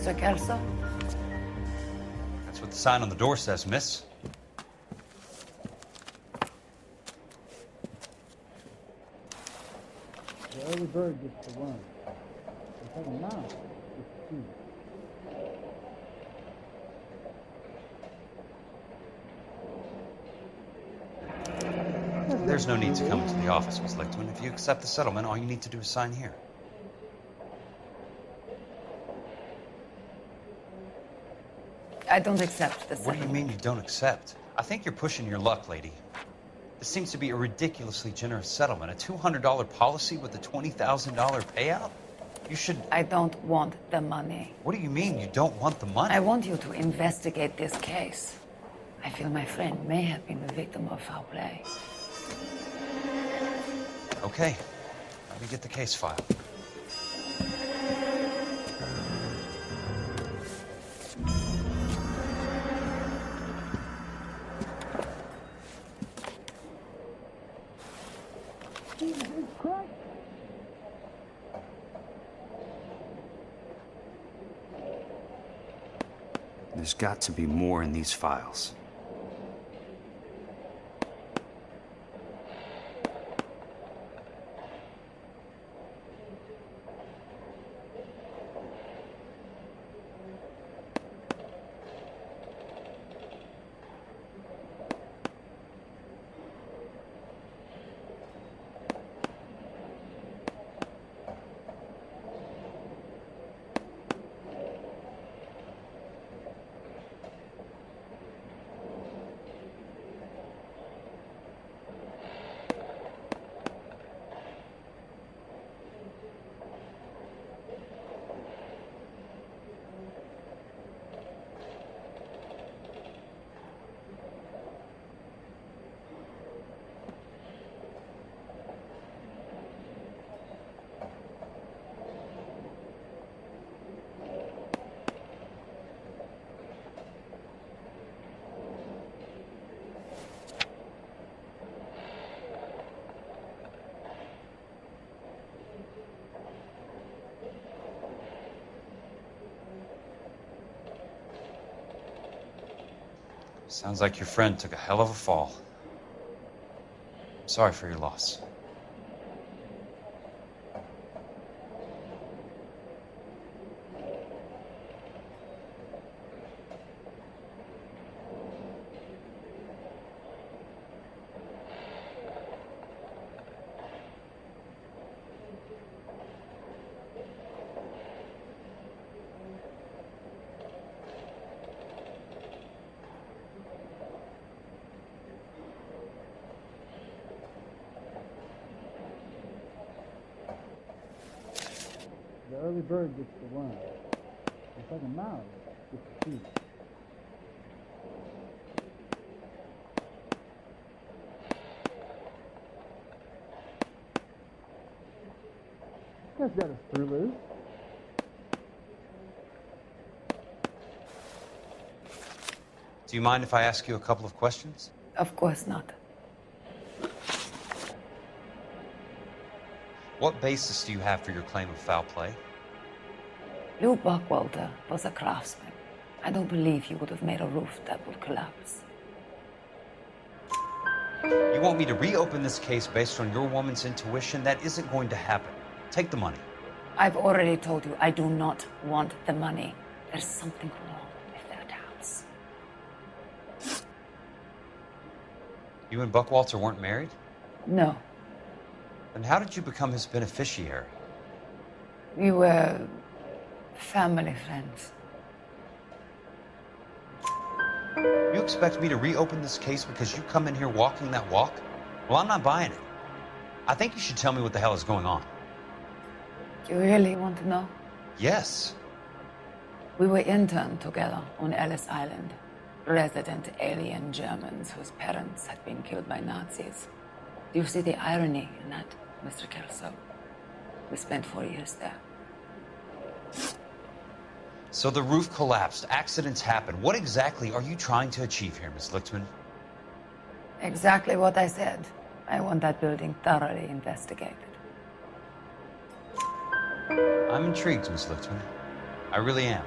Mr. Kelso? That's what the sign on the door says, miss. The early bird gets the worm. The second mouse gets the seed. There's no need to come into the office, Miss Lichtman. If you accept the settlement, all you need to do is sign here. I don't accept the What do settlement. you mean you don't accept? I think you're pushing your luck, lady. This seems to be a ridiculously generous settlement. A $200 policy with a $20,000 payout? You should... I don't want the money. What do you mean you don't want the money? I want you to investigate this case. I feel my friend may have been the victim of foul play. Okay. Let me get the case file. There's got to be more in these files. Sounds like your friend took a hell of a fall. Sorry for your loss. The early bird gets the worm. The second mouse gets the seed. Guess got a screw loose. Do you mind if I ask you a couple of questions? Of course not. What basis do you have for your claim of foul play? Lou Buckwalter was a craftsman. I don't believe he would have made a roof that would collapse. You want me to reopen this case based on your woman's intuition? That isn't going to happen. Take the money. I've already told you I do not want the money. There's something wrong with that house. You and Buckwalter weren't married? No, Then how did you become his beneficiary? we were family friends. You expect me to reopen this case because you come in here walking that walk? Well, I'm not buying it. I think you should tell me what the hell is going on. You really want to know? Yes. We were interned together on Ellis Island, resident alien Germans whose parents had been killed by Nazis. Do you see the irony in that, Mr. Kelso? We spent 4 years there. So the roof collapsed, accidents happen. What exactly are you trying to achieve here, Miss Lichtman? Exactly what I said. I want that building thoroughly investigated. I'm intrigued, Miss Lichtman. I really am.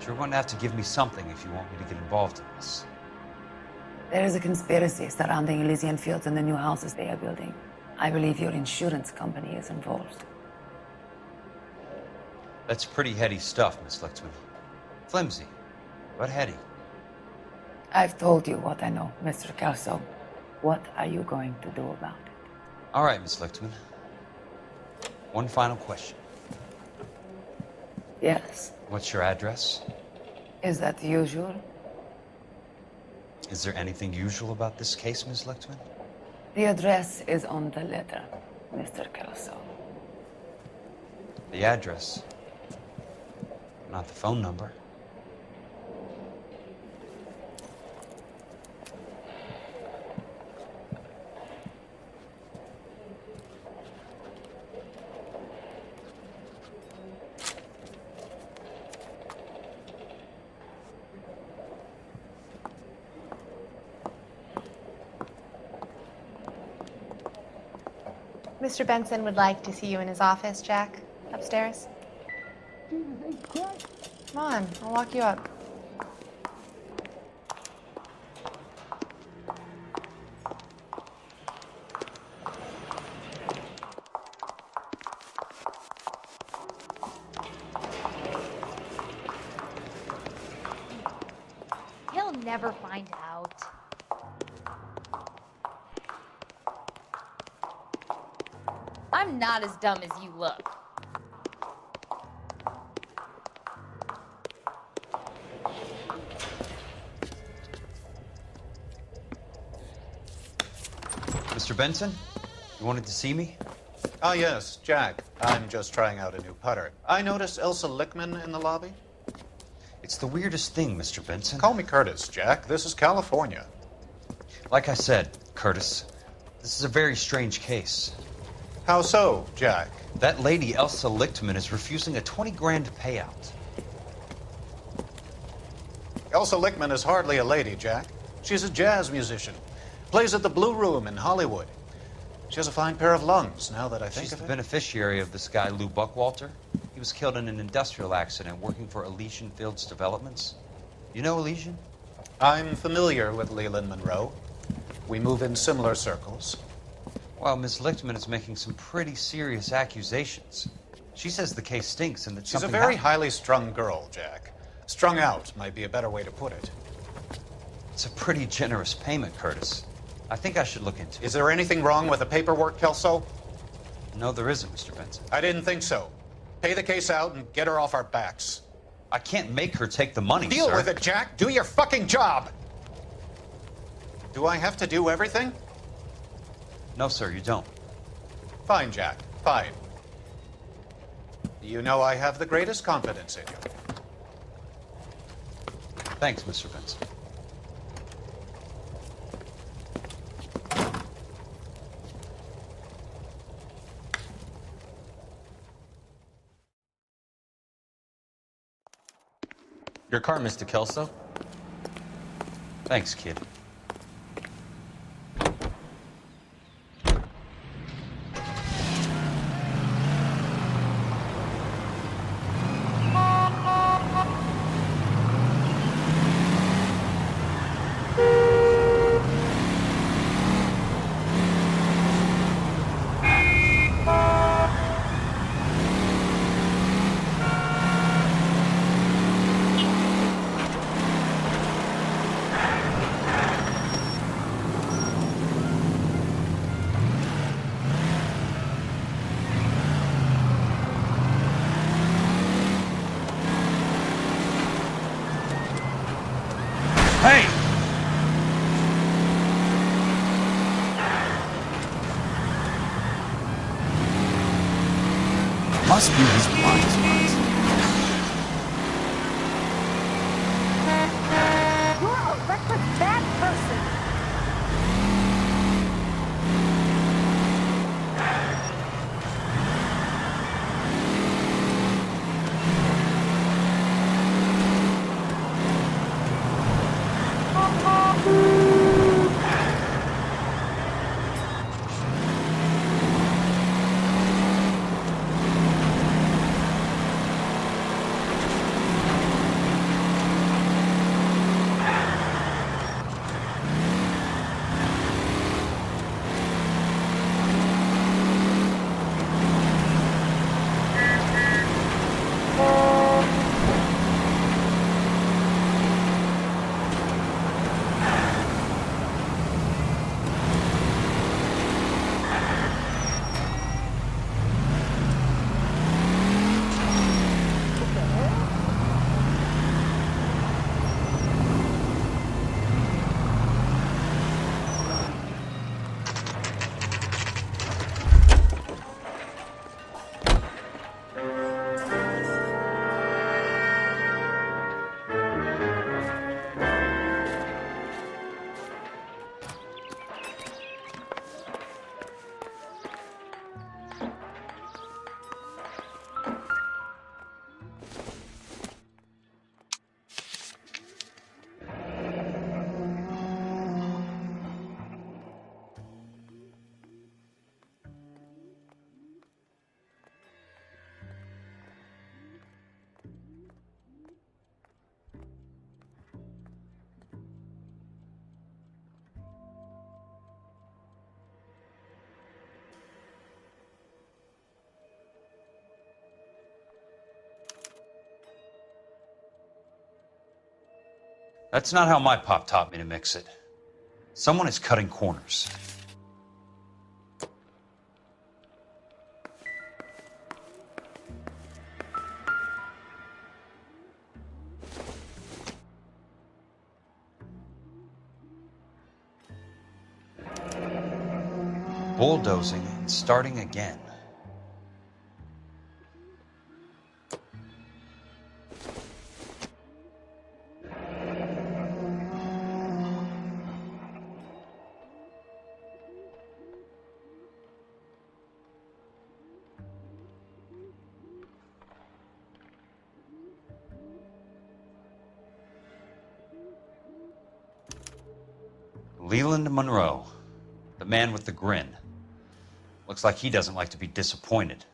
You're going to have to give me something if you want me to get involved in this. There is a conspiracy surrounding Elysian Fields and the new houses they are building. I believe your insurance company is involved. That's pretty heady stuff, Miss Lichtman. Flimsy, but heady. I've told you what I know, Mr. Kelso. What are you going to do about it? All right, Miss Lichtman. One final question. Yes. What's your address? Is that usual? Is there anything usual about this case, Miss Lichtman? The address is on the letter, Mr. Kelso. The address, not the phone number. Mr. Benson would like to see you in his office, Jack. Upstairs. Jesus H. Christ. Come on, I'll walk you up. He'll never find out. I'm not as dumb as you look. Mr. Benson, you wanted to see me? Ah, yes, Jack. I'm just trying out a new putter. I noticed Elsa Lichtman in the lobby. It's the weirdest thing, Mr. Benson. Call me Curtis, Jack. This is California. Like I said, Curtis, this is a very strange case. How so, Jack? That lady, Elsa Lichtman, is refusing a 20 grand payout. Elsa Lichtman is hardly a lady, Jack. She's a jazz musician. Plays at the Blue Room in Hollywood. She has a fine pair of lungs, now that I think She's of the it. beneficiary of this guy, Lou Buckwalter. He was killed in an industrial accident working for Elysian Fields Developments. You know Elysian? I'm familiar with Leland Monroe. We move in similar circles. Well, Miss Lichtman is making some pretty serious accusations. She says the case stinks and that She's a something very happened. highly strung girl, Jack. Strung out might be a better way to put it. It's a pretty generous payment, Curtis. I think I should look into it. Is there anything wrong with the paperwork, Kelso? No, there isn't, Mr. Benson. I didn't think so. Pay the case out and get her off our backs. I can't make her take the money, Deal sir. with it, Jack. Do your fucking job. Do I have to do everything? No, sir, you don't. Fine, Jack. Fine. You know I have the greatest confidence in you. Thanks, Mr. Benson. Your car, Mr. Kelso. Thanks, kid. Hey! Must be his blind spots. You're a reckless bad person. That's not how my pop taught me to mix it. Someone is cutting corners. Bulldozing and starting again. Leland Monroe, the man with the grin. Looks like he doesn't like to be disappointed.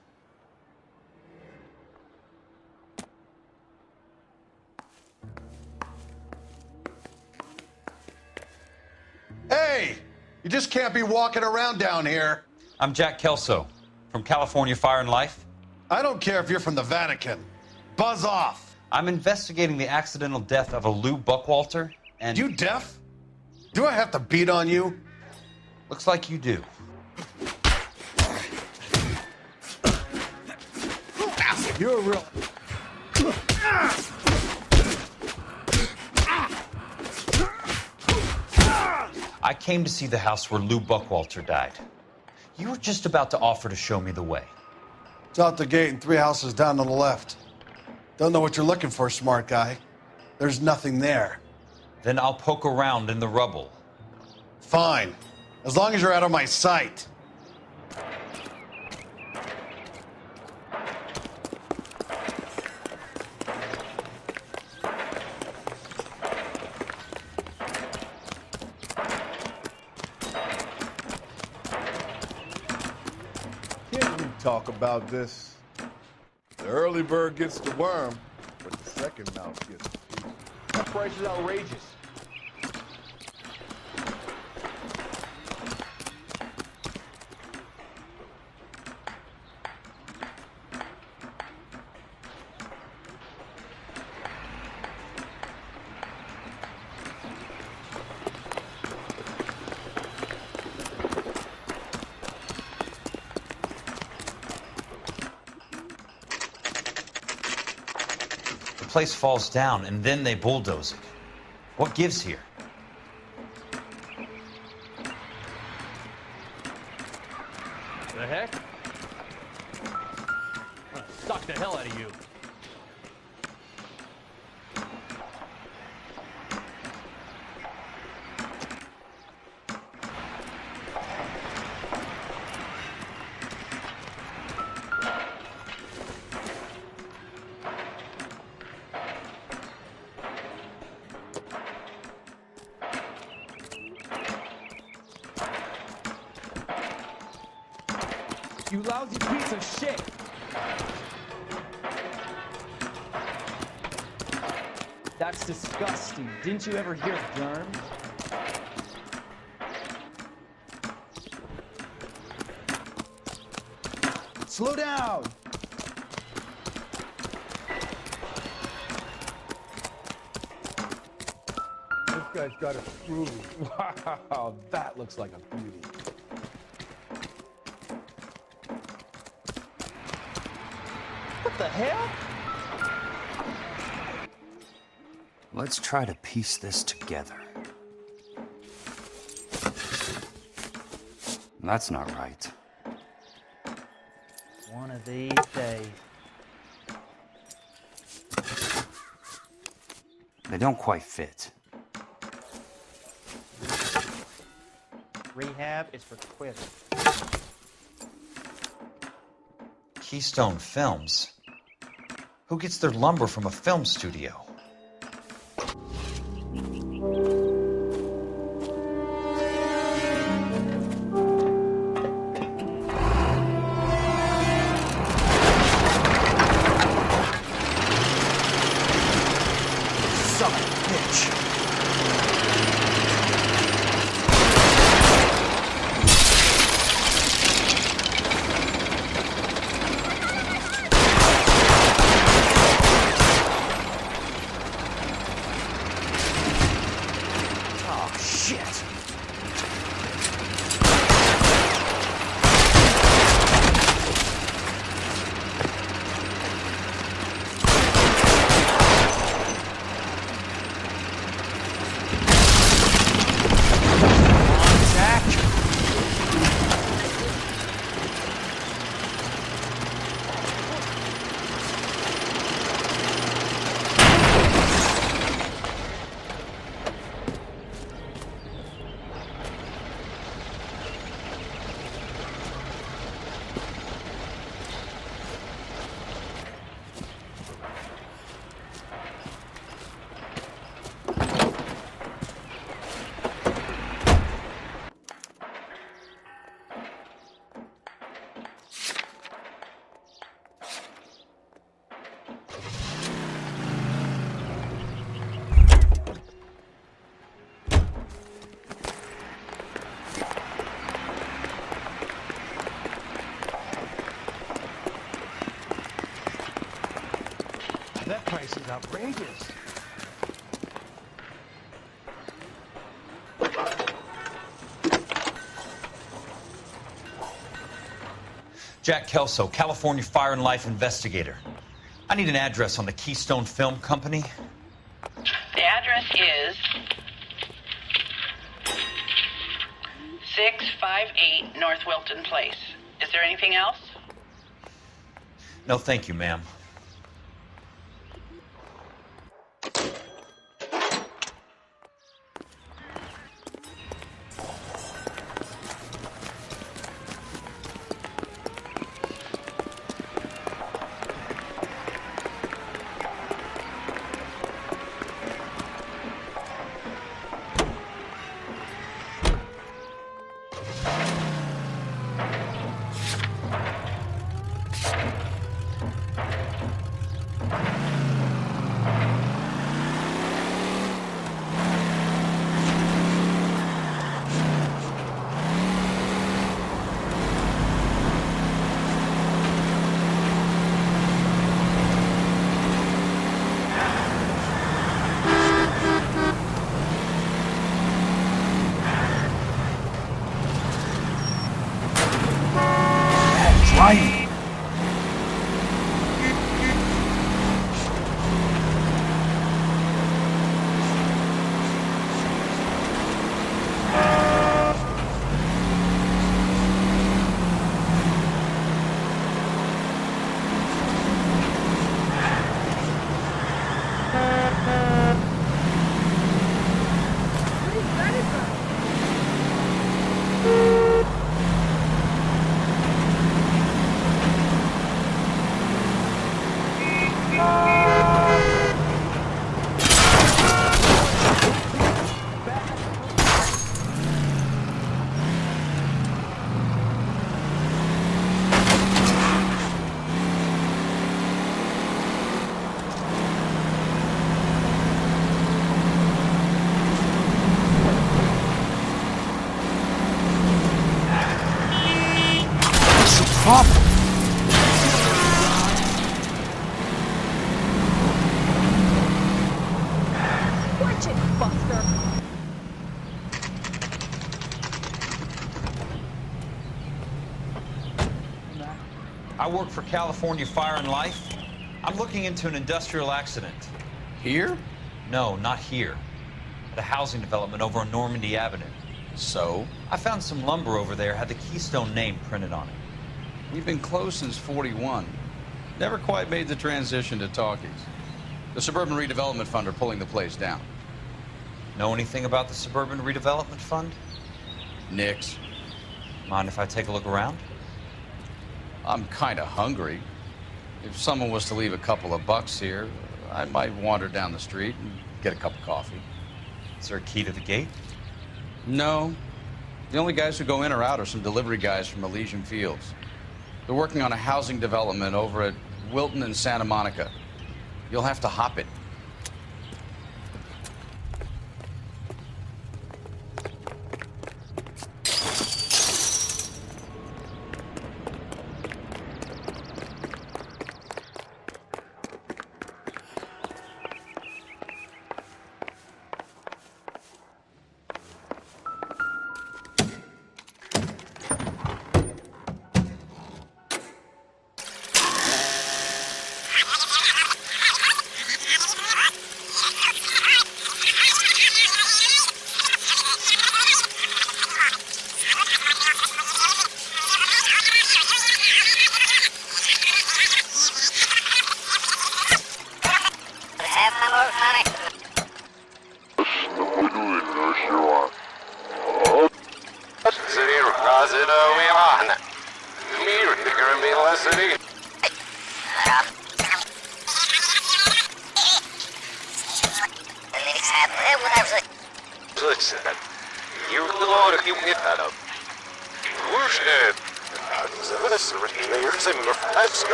Hey! You just can't be walking around down here. I'm Jack Kelso, from California Fire and Life. I don't care if you're from the Vatican. Buzz off. I'm investigating the accidental death of a Lou Buckwalter, and... You deaf? Do I have to beat on you? Looks like you do. You're a real... I came to see the house where Lou Buckwalter died. You were just about to offer to show me the way. It's out the gate and 3 houses down on the left. Don't know what you're looking for, smart guy. There's nothing there. Then I'll poke around in the rubble. Fine. As long as you're out of my sight. Can't we talk about this? The early bird gets the worm, but the second mouse gets the piece. That price is outrageous. The place falls down, and then they bulldoze it. What gives here? The heck? I'm gonna suck the hell out of you. You lousy piece of shit! That's disgusting. Didn't you ever hear of germs? Slow down! This guy's got a screw. Wow, that looks like a beauty. What the hell? Let's try to piece this together. That's not right. One of these days. They don't quite fit. Rehab is for quitters. Keystone Films? Who gets their lumber from a film studio? Son of a bitch. price is outrageous. Jack Kelso, California Fire and Life investigator. I need an address on the Keystone Film Company. The address is 658 North Wilton Place. Is there anything else? No, thank you, ma'am. Right. I work for California Fire and Life. I'm looking into an industrial accident. Here? No, not here. At a housing development over on Normandy Avenue. So? I found some lumber over there, had the Keystone name printed on it. We've been closed since '41. Never quite made the transition to talkies. The Suburban Redevelopment Fund are pulling the place down. Know anything about the Suburban Redevelopment Fund? Nix. Mind if I take a look around? I'm kind of hungry. If someone was to leave a couple of bucks here, I might wander down the street and get a cup of coffee. Is there a key to the gate? No. The only guys who go in or out are some delivery guys from Elysian Fields. They're working on a housing development over at Wilton and Santa Monica. You'll have to hop it.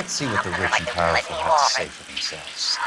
Let's see what the rich and powerful have to say for themselves.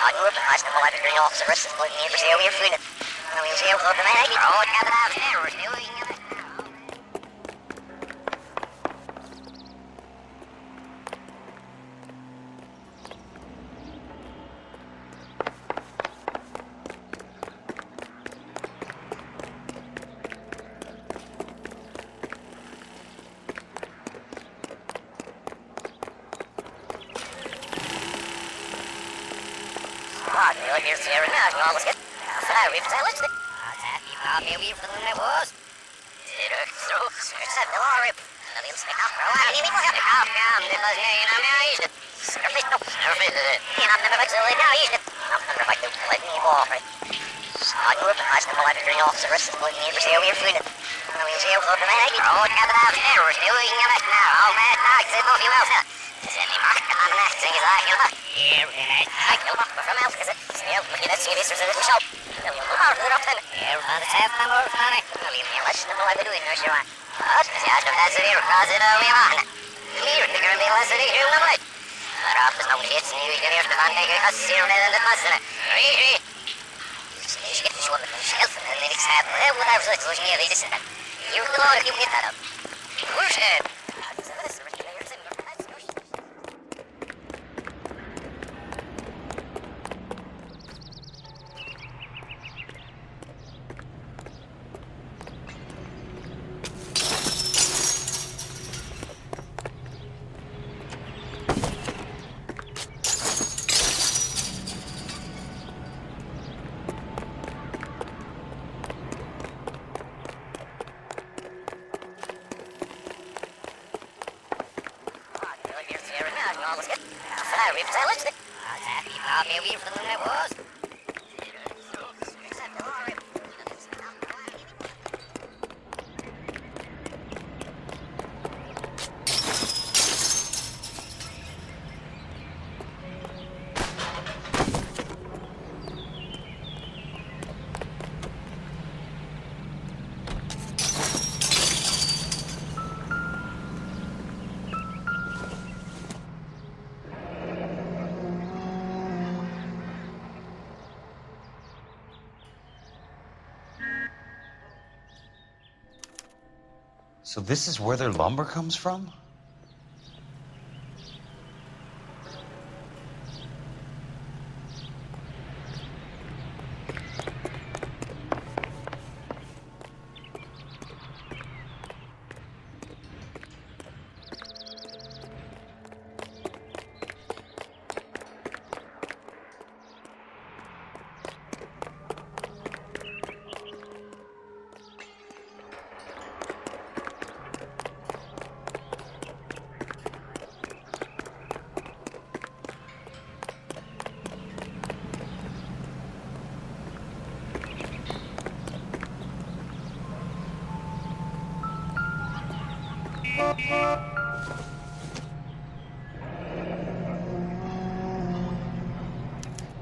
So this is where their lumber comes from?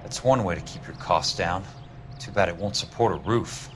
That's one way to keep your costs down. Too bad it won't support a roof.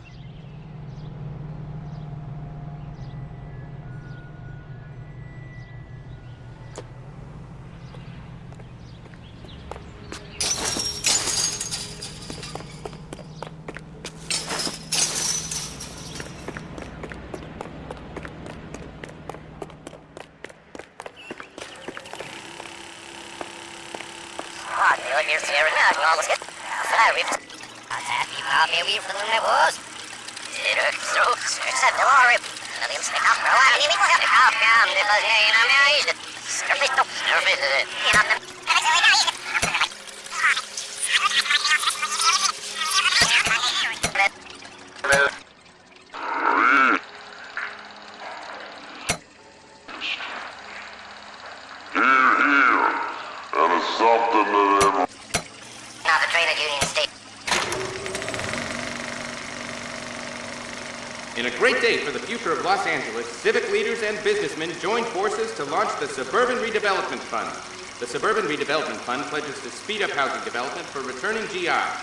In a great day for the future of Los Angeles, civic leaders and businessmen joined forces to launch the Suburban Redevelopment Fund. The Suburban Redevelopment Fund pledges to speed up housing development for returning GIs.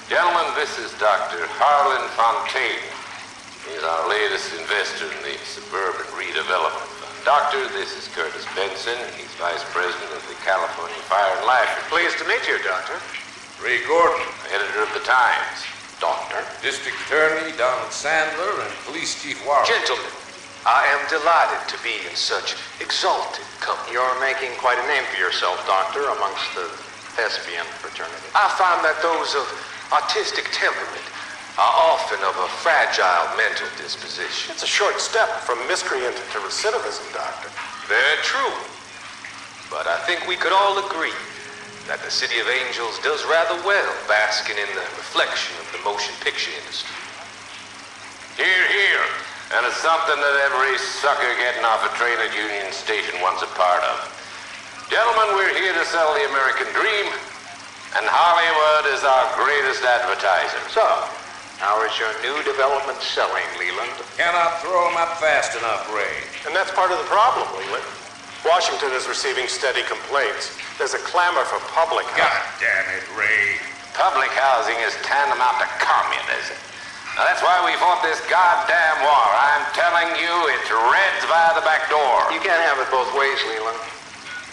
Gentlemen, this is Dr. Harlan Fontaine. He's our latest investor in the Suburban Redevelopment Fund. Doctor, this is Curtis Benson. He's Vice President of the California Fire and Life. Pleased to meet you, Doctor. Ray Gordon, editor of the Times. Doctor. District Attorney Donald Sandler and Police Chief Warren. Gentlemen, I am delighted to be in such exalted company. You're making quite a name for yourself, Doctor, amongst the thespian fraternity. I find that those of artistic temperament are often of a fragile mental disposition. It's a short step from miscreant to recidivism, Doctor. Very true. But I think we could all agree that the City of Angels does rather well basking in the reflection of the motion picture industry. Hear, hear. And it's something that every sucker getting off a train at Union Station wants a part of. Gentlemen, we're here to sell the American dream, and Hollywood is our greatest advertiser. So, how is your new development selling, Leland? Cannot throw them up fast enough, Ray. And that's part of the problem, Leland. Washington is receiving steady complaints. There's a clamor for public housing. God damn it, Ray. Public housing is tantamount to communism. Now, that's why we fought this goddamn war. I'm telling you, it's Reds via the back door. You can't have it both ways, Leland.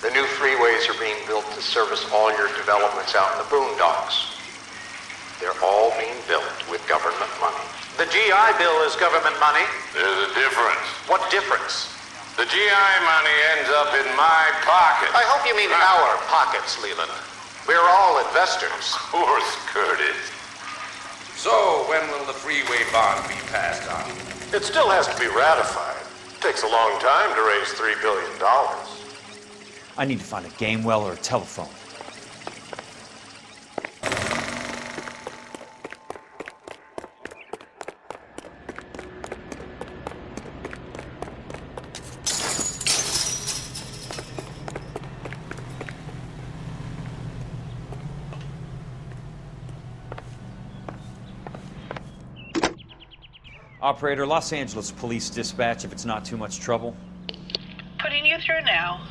The new freeways are being built to service all your developments out in the boondocks. They're all being built with government money. The GI Bill is government money? There's a difference. What difference? The GI money ends up in my pocket. I hope you mean our pockets, Leland. We're all investors. Of course, Curtis. So, when will the freeway bond be passed on? It still has to be ratified. It takes a long time to raise $3 billion. I need to find a game well or a telephone. Operator, Los Angeles Police Dispatch, if it's not too much trouble. Putting you through now.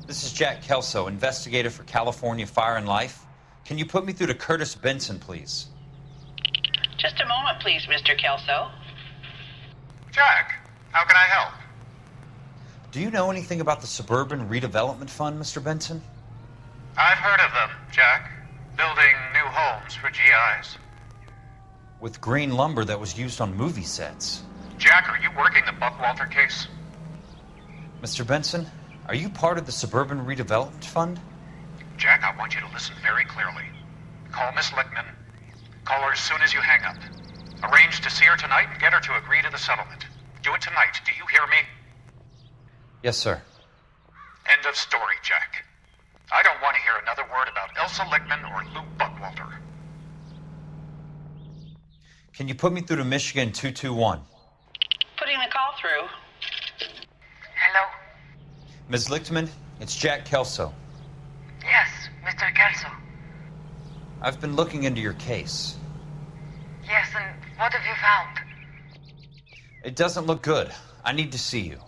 This is Jack Kelso, investigator for California Fire and Life. Can you put me through to Curtis Benson, please? Just a moment, please, Mr. Kelso. Jack, how can I help? Do you know anything about the Suburban Redevelopment Fund, Mr. Benson? I've heard of them, Jack. Building new homes for GIs. With green lumber that was used on movie sets. Jack, are you working the Buckwalter case? Mr. Benson, are you part of the Suburban Redevelopment Fund? Jack, I want you to listen very clearly. Call Miss Lickman. Call her as soon as you hang up. Arrange to see her tonight and get her to agree to the settlement. Do it tonight. Do you hear me? Yes, sir. End of story, Jack. I don't want to hear another word about Elsa Lickman or Lou Buckwalter. Can you put me through to Michigan 221? Putting the call through. Hello? Ms. Lichtman, it's Jack Kelso. Yes, Mr. Kelso. I've been looking into your case. Yes, and what have you found? It doesn't look good. I need to see you.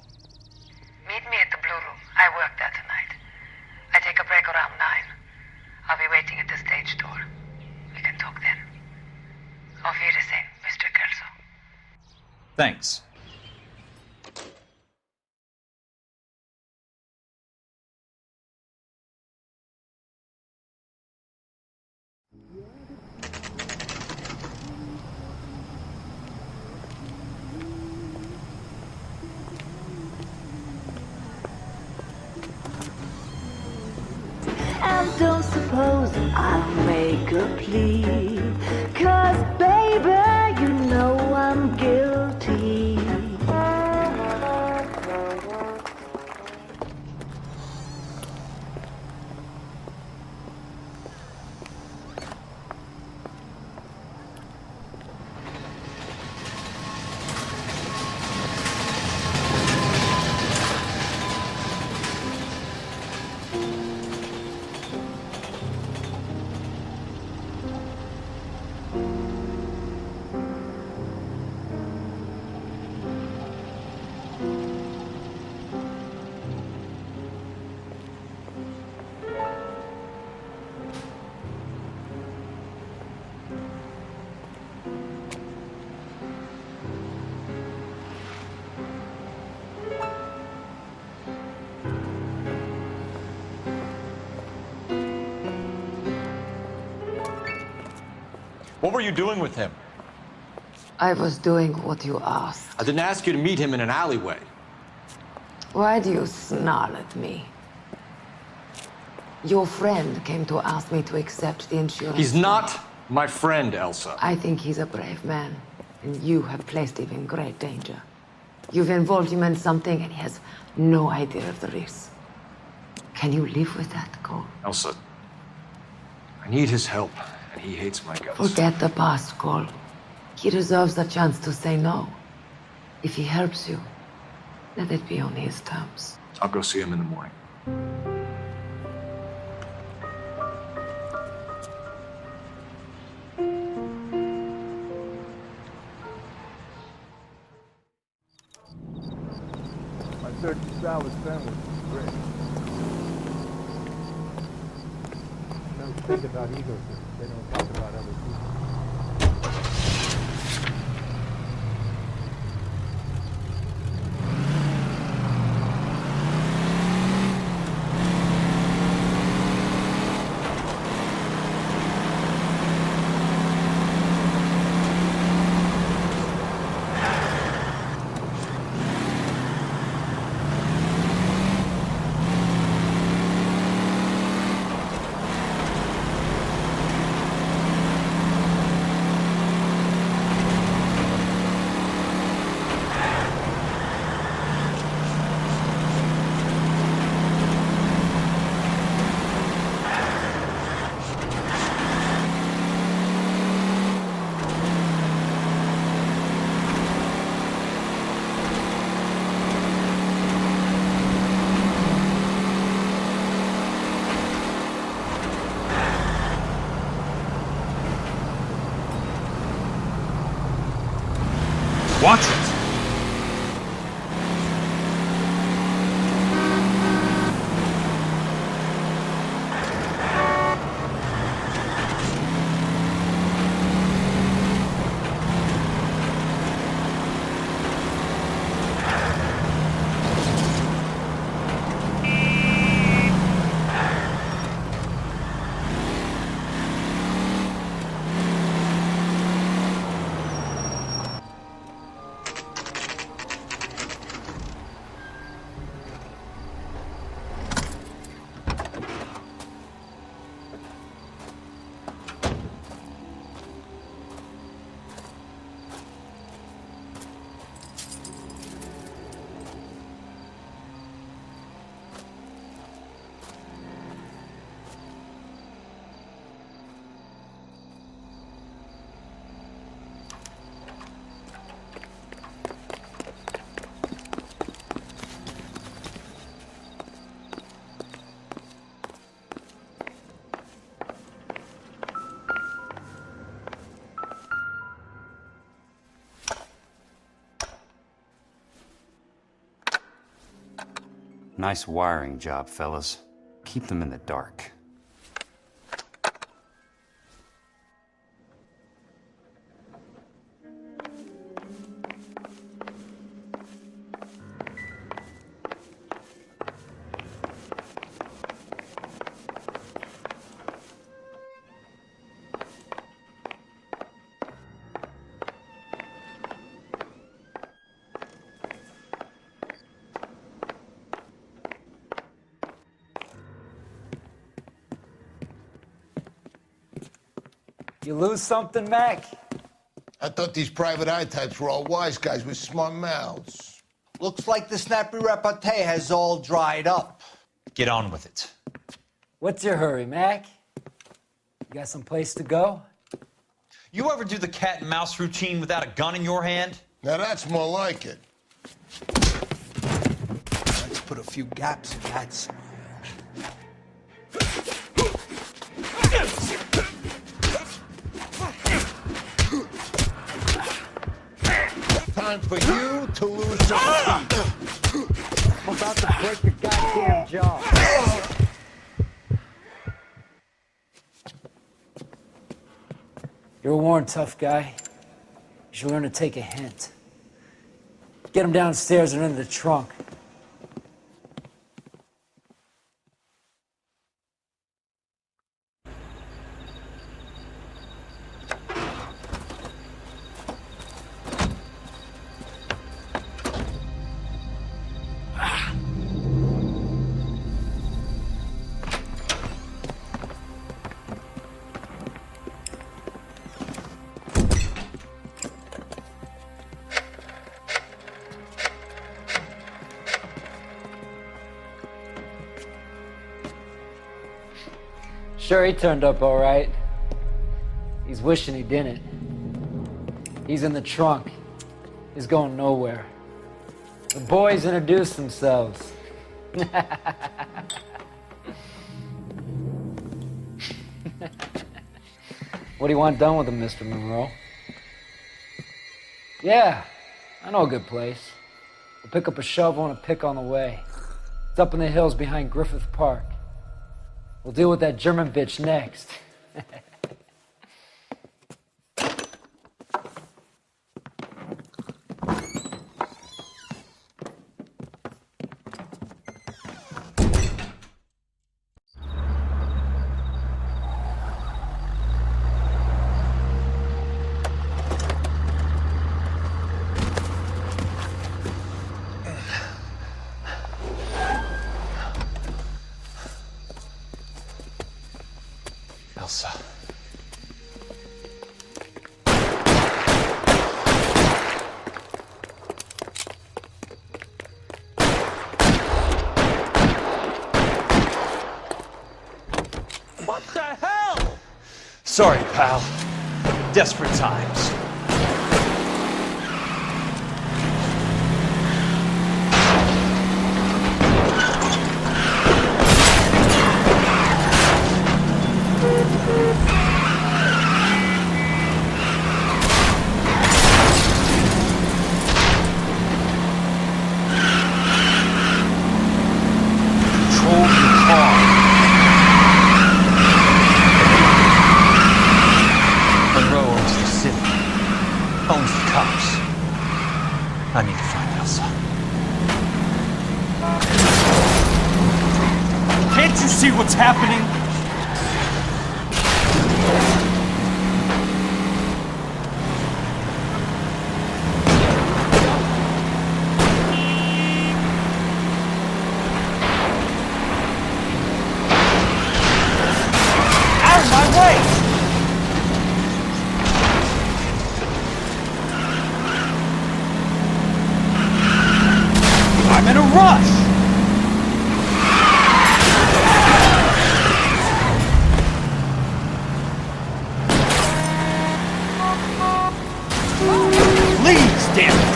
Meet me at the Blue Room. I work there tonight. I take a break around 9. I'll be waiting at the stage door. We can talk then. Auf Wiedersehen, Mr. Kelso. Thanks. And don't suppose I'll make a plea, 'cause baby, you know I'm guilty. What were you doing with him? I was doing what you asked. I didn't ask you to meet him in an alleyway. Why do you snarl at me? Your friend came to ask me to accept the insurance. He's not my friend, Elsa. I think he's a brave man, and you have placed him in great danger. You've involved him in something, and he has no idea of the risk. Can you live with that, Cole? Elsa, I need his help, and he hates my guts. Forget the past, Cole. He deserves a chance to say no. If he helps you, let it be on his terms. I'll go see him in the morning. My turkey salad sandwich is great. Don't think about ego things. They don't talk about other people. Watch it! Nice wiring job, fellas. Keep them in the dark. You lose something, Mac? I thought these private eye types were all wise guys with smart mouths. Looks like the snappy repartee has all dried up. Get on with it. What's your hurry, Mac? You got some place to go? You ever do the cat and mouse routine without a gun in your hand? Now that's more like it. Let's put a few gaps in that smile. Time for you to lose some teeth. I'm about to break your goddamn jaw. You're a worn, tough guy. You should learn to take a hint. Get him downstairs and into the trunk. Sure, he turned up all right. He's wishing he didn't. He's in the trunk. He's going nowhere. The boys introduced themselves. What do you want done with him, Mr. Monroe? Yeah, I know a good place. We'll pick up a shovel and a pick on the way. It's up in the hills behind Griffith Park. We'll deal with that German bitch next. Elsa. What the hell? Sorry, pal. Desperate times. I need to find Elsa. Can't you see what's happening? Out of my way! I'm in a rush! Please, damn it!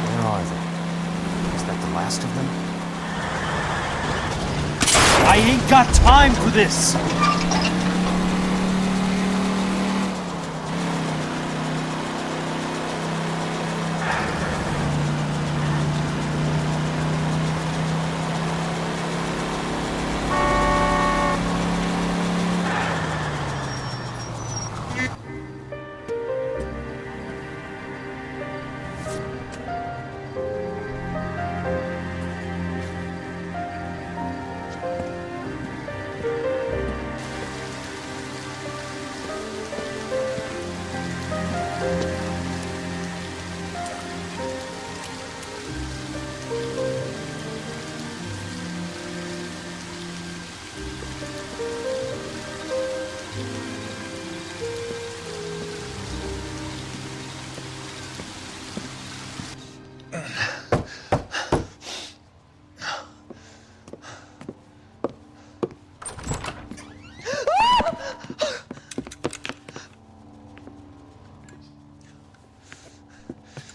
Where are they? Is that the last of them? I ain't got time for this!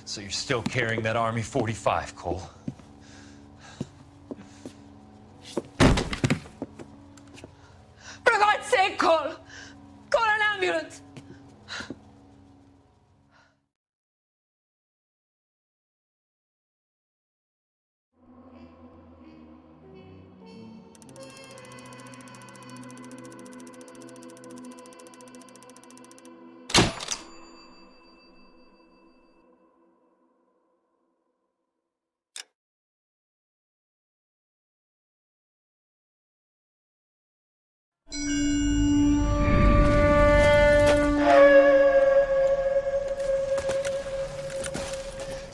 So you're still carrying that Army 45, Cole? For God's sake, Cole! Call an ambulance!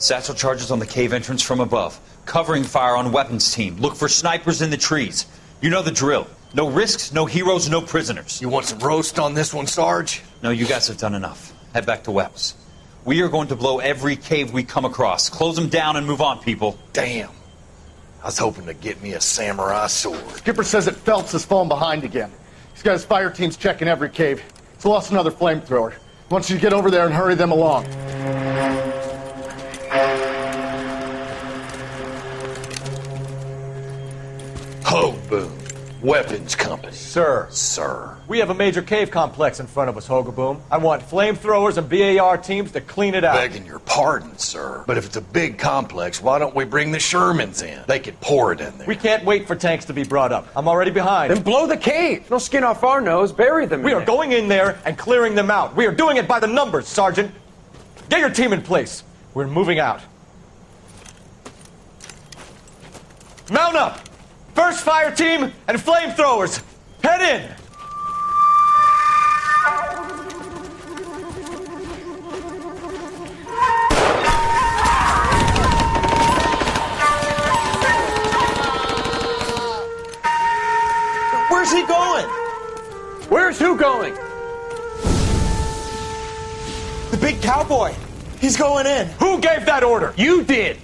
Satchel charges on the cave entrance from above. Covering fire on weapons team. Look for snipers in the trees. You know the drill. No risks, no heroes, no prisoners. You want some roast on this one, Sarge? No, you guys have done enough. Head back to Webb's. We are going to blow every cave we come across. Close them down and move on, people. Damn. I was hoping to get me a samurai sword. Skipper says that Phelps has fallen behind again. He's got his fire teams checking every cave. He's lost another flamethrower. He wants you to get over there and hurry them along. Ho, boom. Weapons company. Sir. Sir. We have a major cave complex in front of us, Hogaboom. I want flamethrowers and BAR teams to clean it out. Begging your pardon, sir. But if it's a big complex, why don't we bring the Shermans in? They could pour it in there. We can't wait for tanks to be brought up. I'm already behind. Then blow the cave. No skin off our nose. Bury them in We are going in there and clearing them out. We are doing it by the numbers, Sergeant. Get your team in place. We're moving out. Mount up! First fire team and flamethrowers. Head in! Where's he going? Where's who going? The big cowboy. He's going in. Who gave that order? You did.